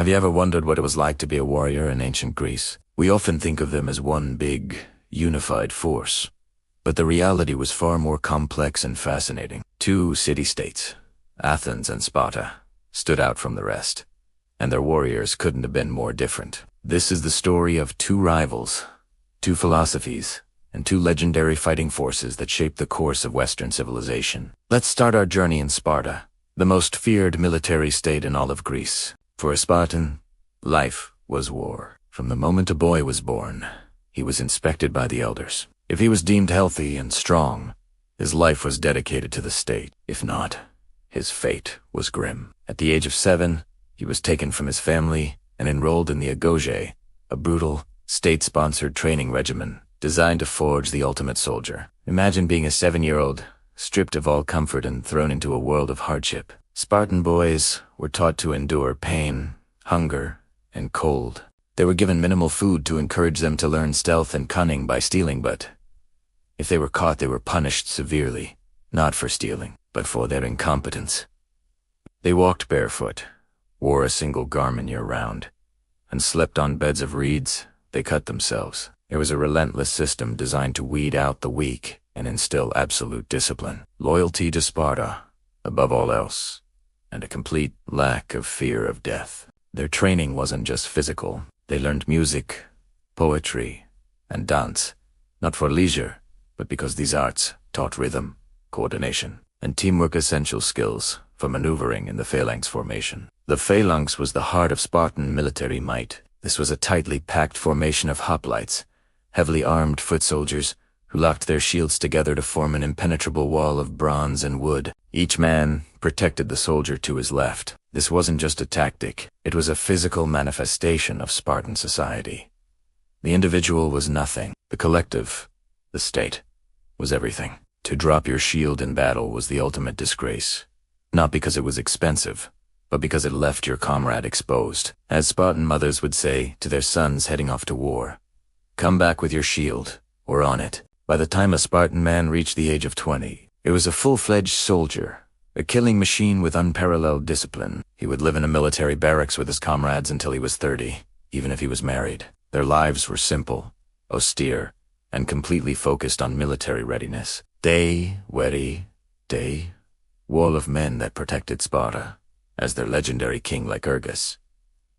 Have you ever wondered what it was like to be a warrior in ancient Greece? We often think of them as one big, unified force. But the reality was far more complex and fascinating. Two city-states, Athens and Sparta, stood out from the rest, and their warriors couldn't have been more different. This is the story of two rivals, two philosophies, and two legendary fighting forces that shaped the course of Western civilization. Let's start our journey in Sparta, the most feared military state in all of Greece. For a Spartan, life was war. From the moment a boy was born, he was inspected by the elders. If he was deemed healthy and strong, his life was dedicated to the state. If not, his fate was grim. At the age of 7, he was taken from his family and enrolled in the Agoge, a brutal, state-sponsored training regimen designed to forge the ultimate soldier. Imagine being a 7-year-old, stripped of all comfort and thrown into a world of hardship. Spartan boys were taught to endure pain, hunger, and cold. They were given minimal food to encourage them to learn stealth and cunning by stealing, but if they were caught, they were punished severely, not for stealing, but for their incompetence. They walked barefoot, wore a single garment year-round, and slept on beds of reeds they cut themselves. It was a relentless system designed to weed out the weak and instill absolute discipline, loyalty to Sparta above all else, and a complete lack of fear of death. Their training wasn't just physical. They learned music, poetry, and dance, not for leisure, but because these arts taught rhythm, coordination, and teamwork, essential skills for maneuvering in the phalanx formation. The phalanx was the heart of Spartan military might. This was a tightly packed formation of hoplites, heavily armed foot soldiers who locked their shields together to form an impenetrable wall of bronze and wood. Each man protected the soldier to his left. This wasn't just a tactic, it was a physical manifestation of Spartan society. The individual was nothing. The collective, the state, was everything. To drop your shield in battle was the ultimate disgrace. Not because it was expensive, but because it left your comrade exposed. As Spartan mothers would say to their sons heading off to war, "Come back with your shield, or on it." By the time a Spartan man reached the age of 20, it was a full-fledged soldier, a killing machine with unparalleled discipline. He would live in a military barracks with his comrades until he was 30, even if he was married. Their lives were simple, austere, and completely focused on military readiness. Day, wary, day, wall of men that protected Sparta, as their legendary king Lycurgus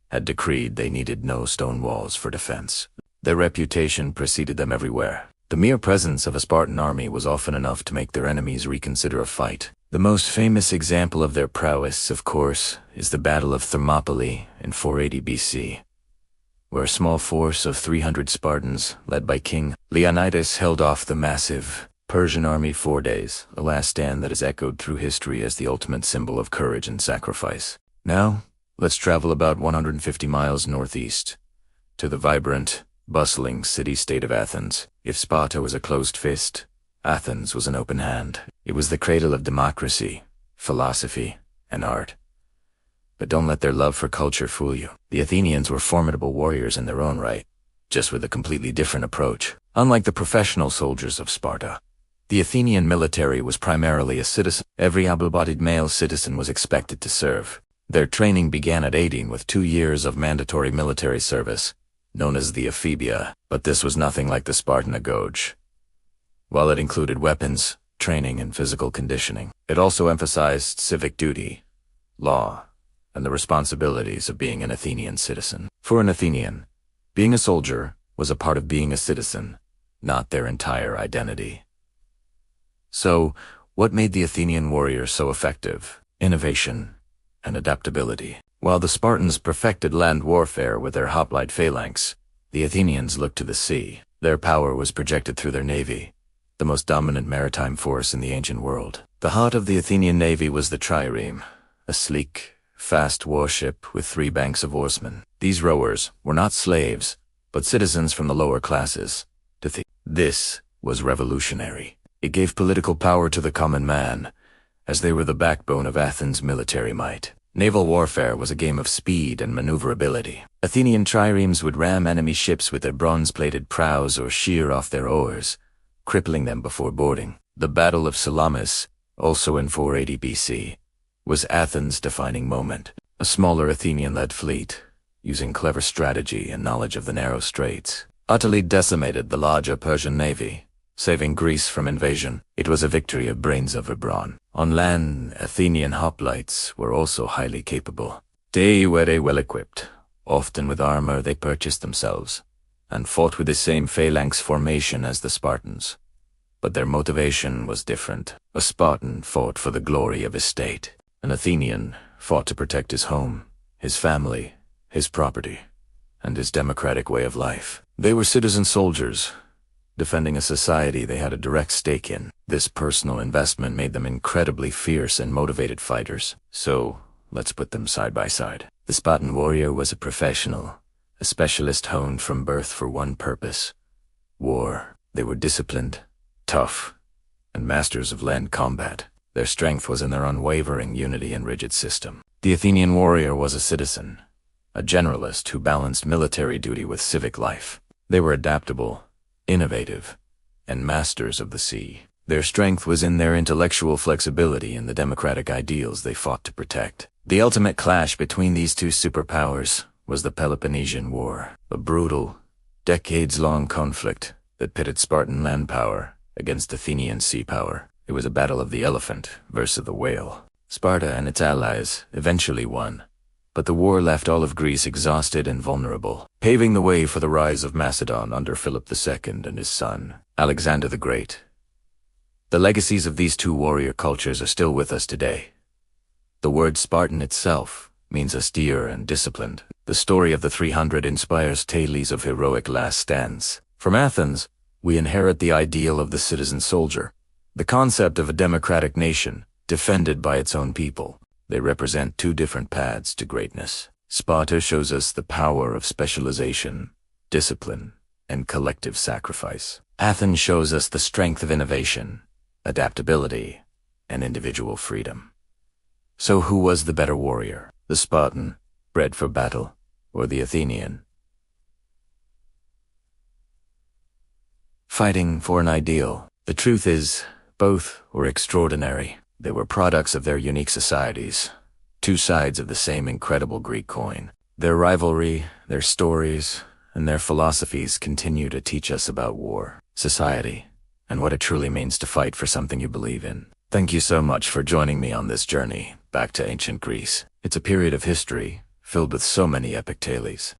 had decreed they needed no stone walls for defense. Their reputation preceded them everywhere. The mere presence of a Spartan army was often enough to make their enemies reconsider a fight. The most famous example of their prowess, of course, is the Battle of Thermopylae in 480 BC, where a small force of 300 Spartans, led by King Leonidas, held off the massive Persian army 4 days, a last stand that is echoed through history as the ultimate symbol of courage and sacrifice. Now, let's travel about 150 miles northeast, to the vibrant, bustling city-state of Athens. If Sparta was a closed fist, Athens was an open hand. It was the cradle of democracy, philosophy, and art. But don't let their love for culture fool you. The Athenians were formidable warriors in their own right, just with a completely different approach. Unlike the professional soldiers of Sparta, the Athenian military was primarily a citizen. Every able-bodied male citizen was expected to serve. Their training began at 18 with 2 years of mandatory military service, known as the ephebia, but this was nothing like the Spartan agoge. While it included weapons, training, and physical conditioning, it also emphasized civic duty, law, and the responsibilities of being an Athenian citizen. For an Athenian, being a soldier was a part of being a citizen, not their entire identity. So, what made the Athenian warrior so effective? Innovation and adaptability. While the Spartans perfected land warfare with their hoplite phalanx, the Athenians looked to the sea. Their power was projected through their navy, the most dominant maritime force in the ancient world. The heart of the Athenian navy was the trireme, a sleek, fast warship with 3 banks of oarsmen. These rowers were not slaves, but citizens from the lower classes. This was revolutionary. It gave political power to the common man, as they were the backbone of Athens' military might. Naval warfare was a game of speed and maneuverability. Athenian triremes would ram enemy ships with their bronze-plated prows or shear off their oars, crippling them before boarding. The Battle of Salamis, also in 480 BC, was Athens' defining moment. A smaller Athenian-led fleet, using clever strategy and knowledge of the narrow straits, utterly decimated the larger Persian navy, saving Greece from invasion. It was a victory of brains over brawn. On land, Athenian hoplites were also highly capable. They were well-equipped, often with armor they purchased themselves, and fought with the same phalanx formation as the Spartans. But their motivation was different. A Spartan fought for the glory of his state. An Athenian fought to protect his home, his family, his property, and his democratic way of life. They were citizen soldiers, defending a society they had a direct stake in. This personal investment made them incredibly fierce and motivated fighters. So, let's put them side by side. The Spartan warrior was a professional, a specialist honed from birth for one purpose: war. They were disciplined, tough, and masters of land combat. Their strength was in their unwavering unity and rigid system. The Athenian warrior was a citizen, a generalist who balanced military duty with civic life. They were adaptable, innovative, and masters of the sea. Their strength was in their intellectual flexibility and the democratic ideals they fought to protect. The ultimate clash between these two superpowers was the Peloponnesian War, a brutal, decades-long conflict that pitted Spartan land power against Athenian sea power. It was a battle of the elephant versus the whale. Sparta and its allies eventually won, but the war left all of Greece exhausted and vulnerable, paving the way for the rise of Macedon under Philip II and his son, Alexander the Great. The legacies of these two warrior cultures are still with us today. The word Spartan itself means austere and disciplined. The story of the 300 inspires tales of heroic last stands. From Athens, we inherit the ideal of the citizen soldier, the concept of a democratic nation defended by its own people. They represent two different paths to greatness. Sparta shows us the power of specialization, discipline, and collective sacrifice. Athens shows us the strength of innovation, adaptability, and individual freedom. So who was the better warrior? The Spartan, bred for battle, or the Athenian, fighting for an ideal? The truth is, both were extraordinary. They were products of their unique societies, two sides of the same incredible Greek coin. Their rivalry, their stories, and their philosophies continue to teach us about war, society, and what it truly means to fight for something you believe in. Thank you so much for joining me on this journey back to ancient Greece. It's a period of history filled with so many epic tales.